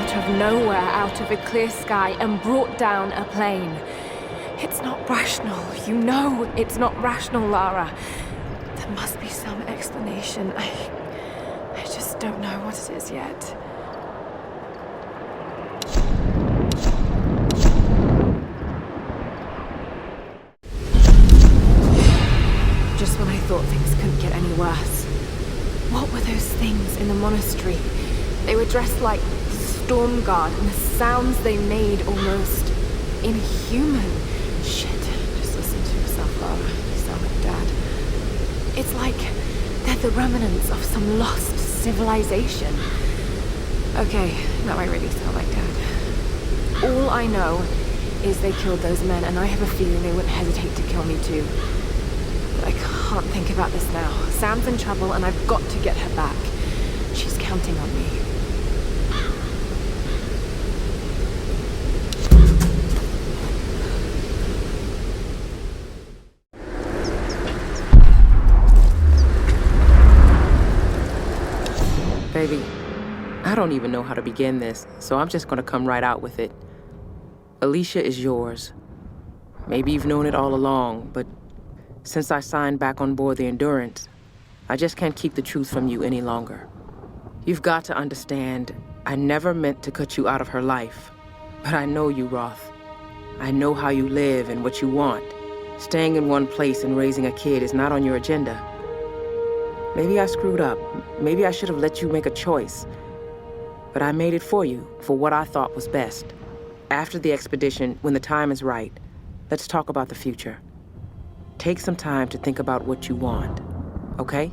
out of nowhere, out of a clear sky, and brought down a plane. It's not rational. You know it's not rational, Lara. There must be some explanation. I just don't know what it is yet. Just when I thought things couldn't get any worse. What were those things in the monastery? They were dressed like the Storm Guard, and the sounds they made almost inhuman. Shit, just listen to yourself, Lara. You sound like Dad. It's like they're the remnants of some lost civilization. Okay, now I really sound like Dad. All I know is they killed those men, and I have a feeling they wouldn't hesitate to kill me too. But I can't think about this now. Sam's in trouble, and I've got to get her back. She's counting on me. Baby, I don't even know how to begin this, so I'm just gonna come right out with it. Alicia is yours. Maybe you've known it all along, but since I signed back on board the Endurance, I just can't keep the truth from you any longer. You've got to understand, I never meant to cut you out of her life. But I know you, Roth. I know how you live and what you want. Staying in one place and raising a kid is not on your agenda. Maybe I screwed up. Maybe I should have let you make a choice. But I made it for you, for what I thought was best. After the expedition, when the time is right, let's talk about the future. Take some time to think about what you want, okay?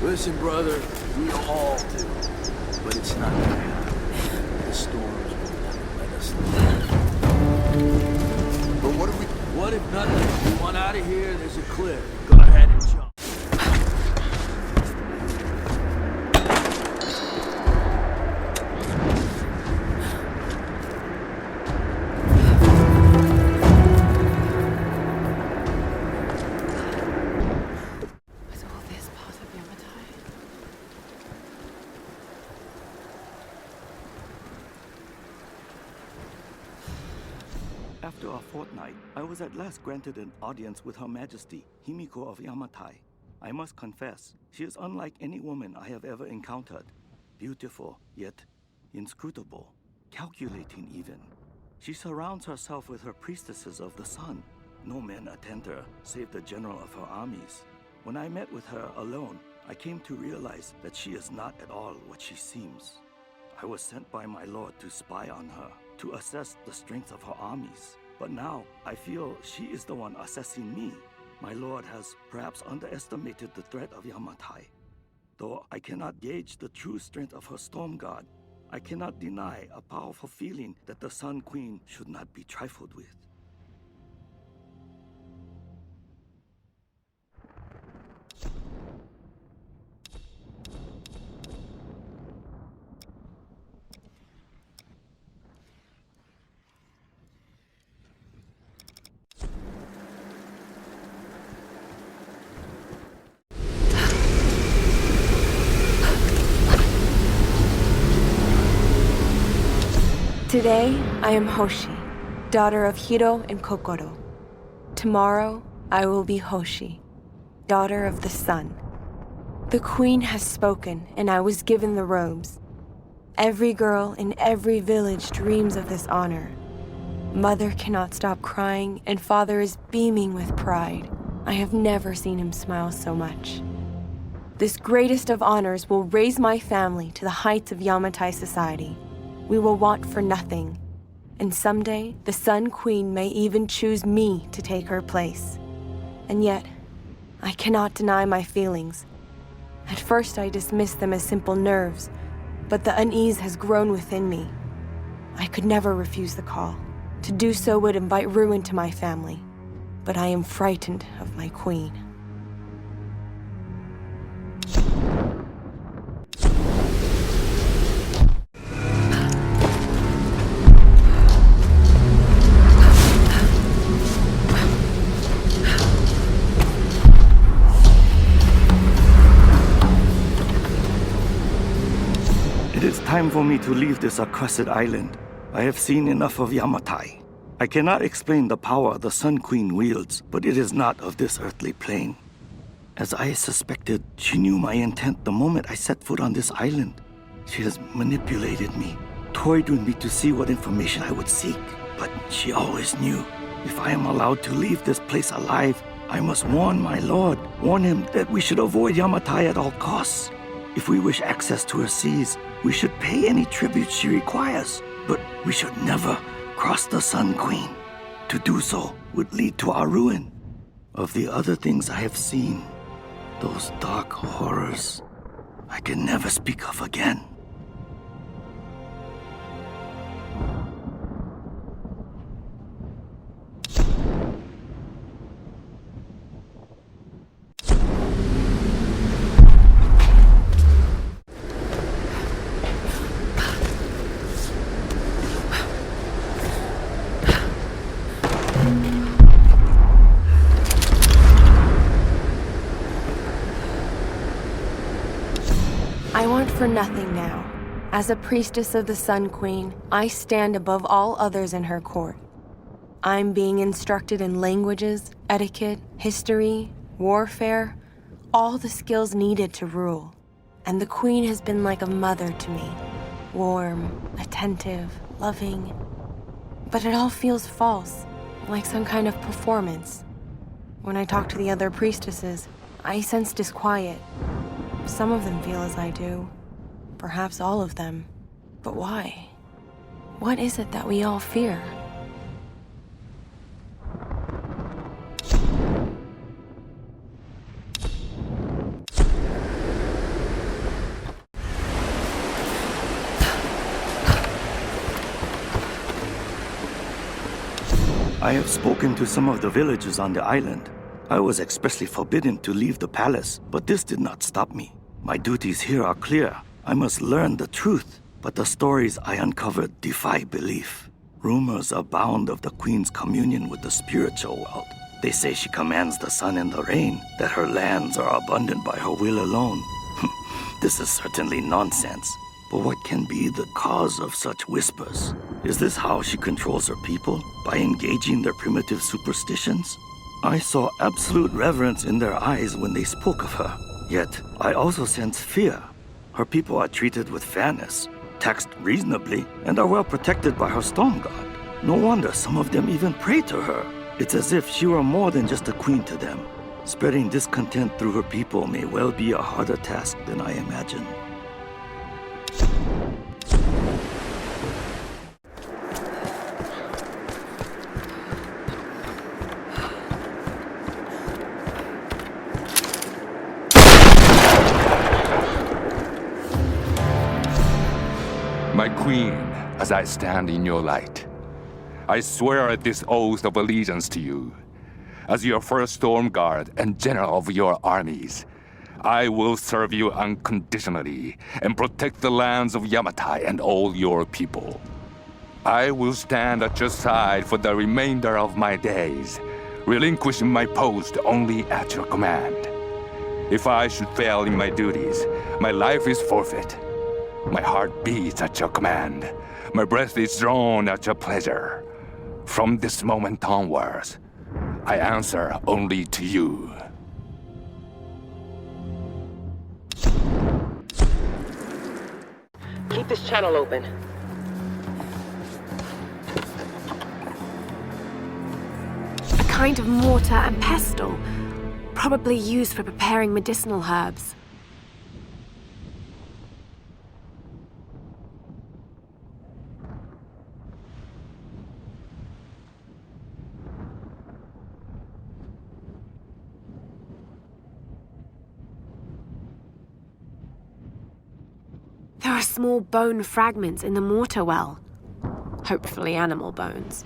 Listen, brother, we all do. But it's not gonna happen. The storms will never let us leave. But what if nothing? We want out of here, there's a cliff. Go ahead and jump. Was all this part of Yamatai? After a fortnight, I was at last granted an audience with Her Majesty, Himiko of Yamatai. I must confess, she is unlike any woman I have ever encountered. Beautiful, yet inscrutable, calculating even. She surrounds herself with her priestesses of the sun. No men attend her, save the general of her armies. When I met with her alone, I came to realize that she is not at all what she seems. I was sent by my lord to spy on her, to assess the strength of her armies. But now, I feel she is the one assessing me. My lord has perhaps underestimated the threat of Yamatai. Though I cannot gauge the true strength of her storm god, I cannot deny a powerful feeling that the Sun Queen should not be trifled with. Today, I am Hoshi, daughter of Hiro and Kokoro. Tomorrow, I will be Hoshi, daughter of the sun. The queen has spoken, and I was given the robes. Every girl in every village dreams of this honor. Mother cannot stop crying, and father is beaming with pride. I have never seen him smile so much. This greatest of honors will raise my family to the heights of Yamatai society. We will want for nothing, and someday the Sun Queen may even choose me to take her place. And yet, I cannot deny my feelings. At first I dismissed them as simple nerves, but the unease has grown within me. I could never refuse the call. To do so would invite ruin to my family, but I am frightened of my queen. It is time for me to leave this accursed island. I have seen enough of Yamatai. I cannot explain the power the Sun Queen wields, but it is not of this earthly plane. As I suspected, she knew my intent the moment I set foot on this island. She has manipulated me, toyed with me to see what information I would seek. But she always knew, if I am allowed to leave this place alive, I must warn my lord, warn him that we should avoid Yamatai at all costs. If we wish access to her seas, we should pay any tribute she requires, but we should never cross the Sun Queen. To do so would lead to our ruin. Of the other things I have seen, those dark horrors, I can never speak of again. I want for nothing now. As a priestess of the Sun Queen, I stand above all others in her court. I'm being instructed in languages, etiquette, history, warfare, all the skills needed to rule. And the Queen has been like a mother to me. Warm, attentive, loving. But it all feels false, like some kind of performance. When I talk to the other priestesses, I sense disquiet. Some of them feel as I do. Perhaps all of them. But why? What is it that we all fear? I have spoken to some of the villagers on the island. I was expressly forbidden to leave the palace, but this did not stop me. My duties here are clear. I must learn the truth, but the stories I uncovered defy belief. Rumors abound of the Queen's communion with the spiritual world. They say she commands the sun and the rain, that her lands are abundant by her will alone. This is certainly nonsense. But what can be the cause of such whispers? Is this how she controls her people? By engaging their primitive superstitions? I saw absolute reverence in their eyes when they spoke of her. Yet, I also sense fear. Her people are treated with fairness, taxed reasonably, and are well protected by her storm god. No wonder some of them even pray to her. It's as if she were more than just a queen to them. Spreading discontent through her people may well be a harder task than I imagined. My queen, as I stand in your light, I swear this oath of allegiance to you. As your first storm guard and general of your armies, I will serve you unconditionally and protect the lands of Yamatai and all your people. I will stand at your side for the remainder of my days, relinquishing my post only at your command. If I should fail in my duties, my life is forfeit. My heart beats at your command. My breath is drawn at your pleasure. From this moment onwards, I answer only to you. Keep this channel open. A kind of mortar and pestle, probably used for preparing medicinal herbs. There are small bone fragments in the mortar well. Hopefully animal bones.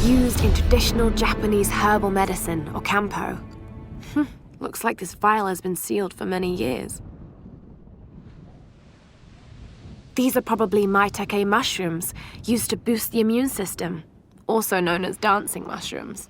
Used in traditional Japanese herbal medicine, or kampo. Looks like this vial has been sealed for many years. These are probably maitake mushrooms, used to boost the immune system, also known as dancing mushrooms.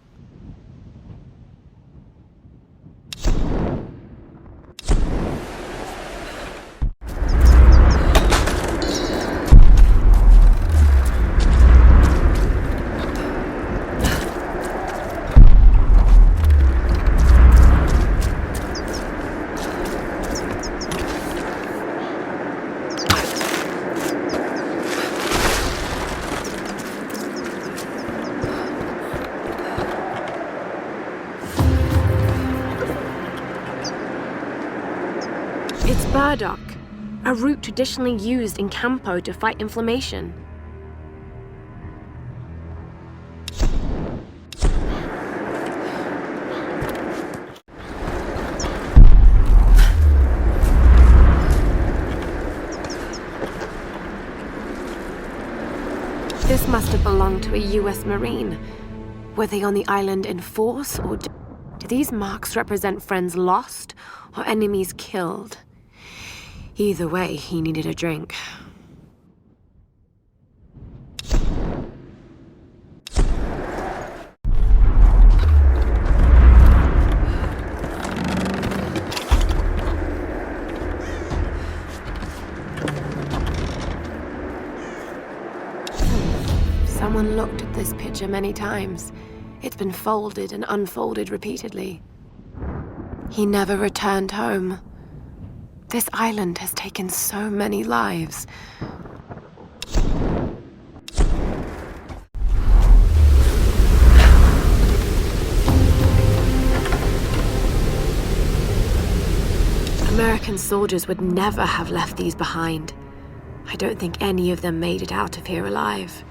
It's burdock, a root traditionally used in kampo to fight inflammation. This must have belonged to a US Marine. Were they on the island in force, or do these marks represent friends lost or enemies killed? Either way, he needed a drink. Someone looked at this picture many times. It's been folded and unfolded repeatedly. He never returned home. This island has taken so many lives. American soldiers would never have left these behind. I don't think any of them made it out of here alive.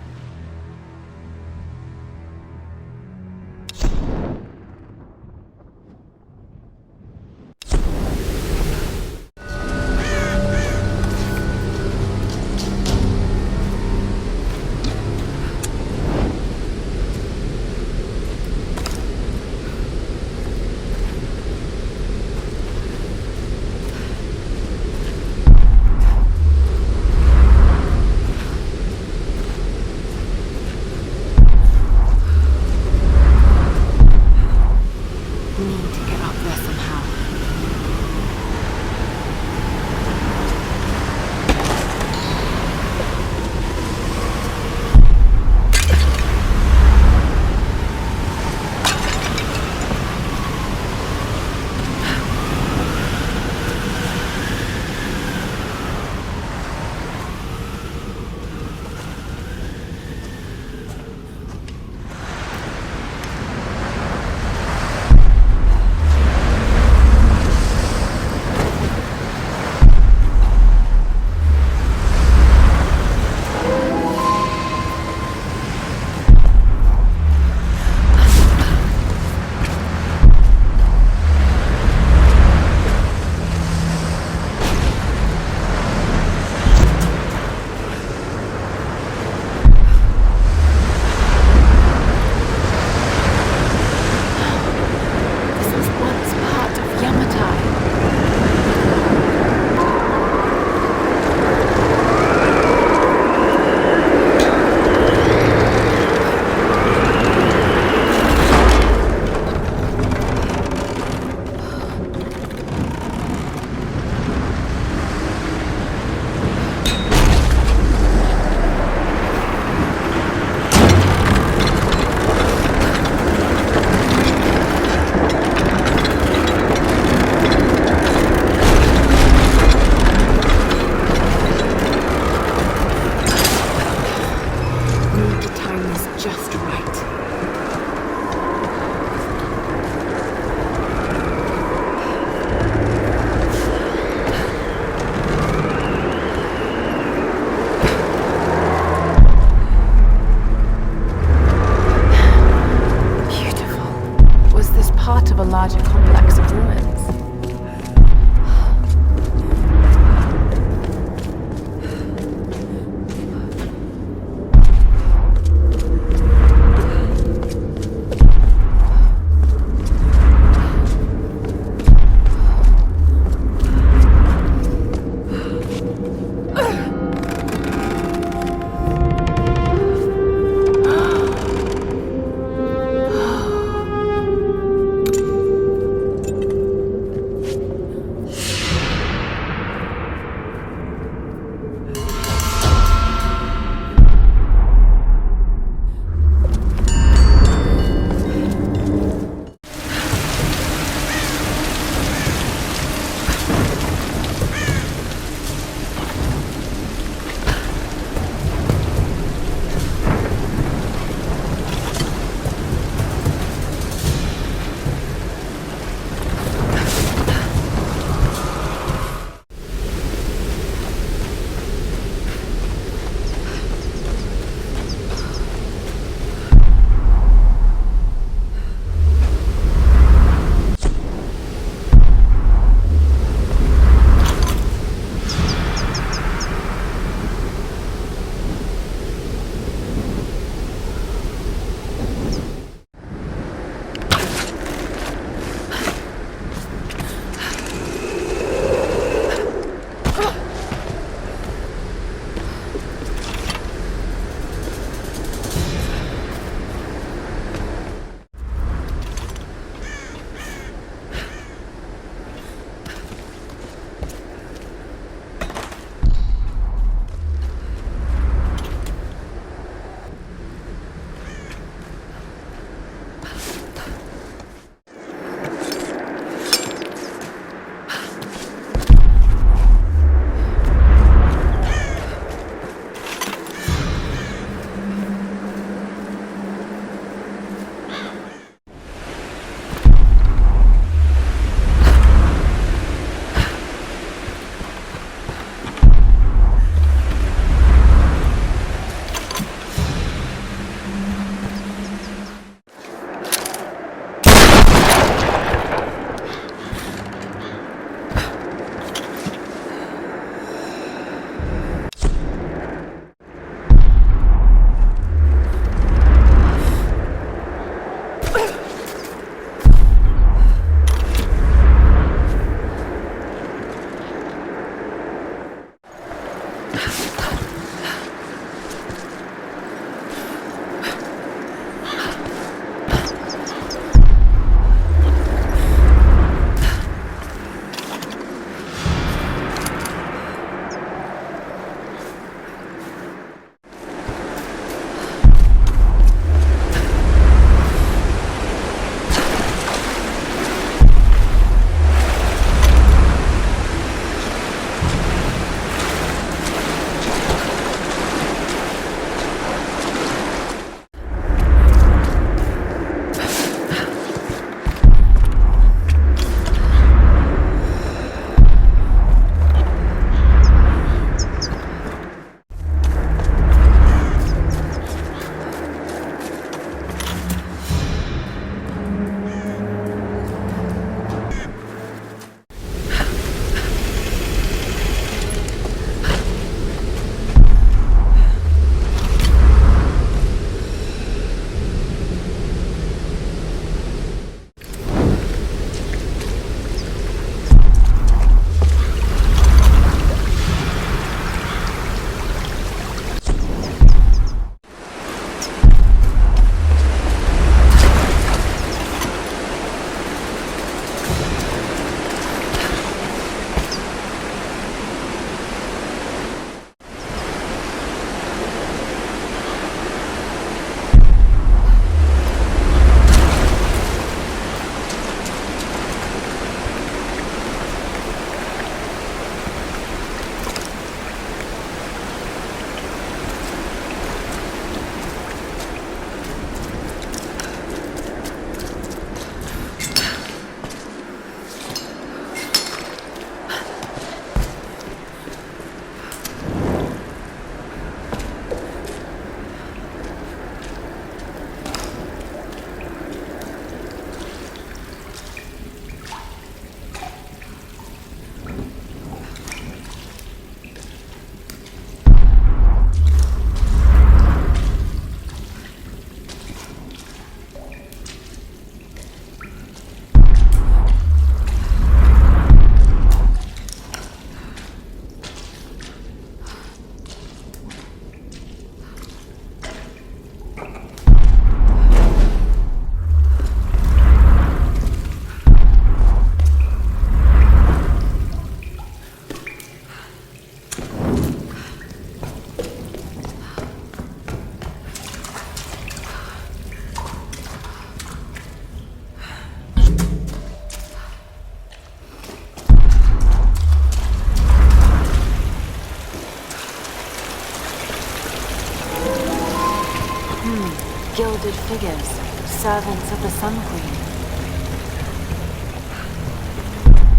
figures, servants of the Sun Queen.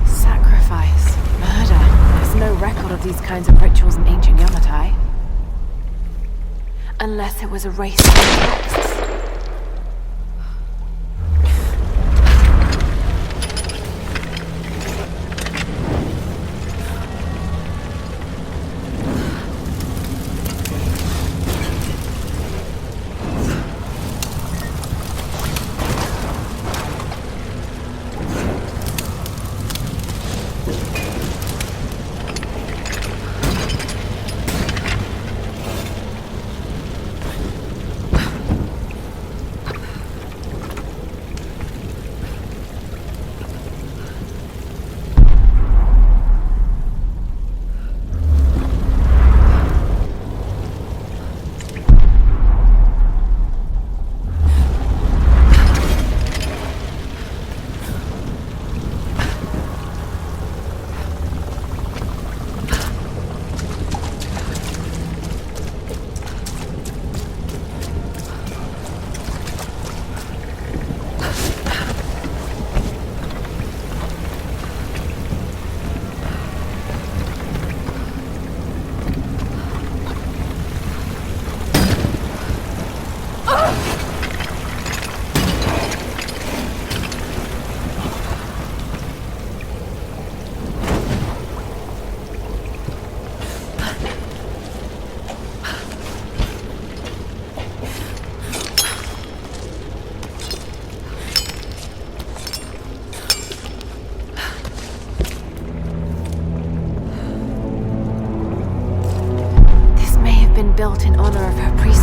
Sacrifice, murder. There's no record of these kinds of rituals in ancient Yamatai. Unless it was erased from the texts. Built in honor of her priest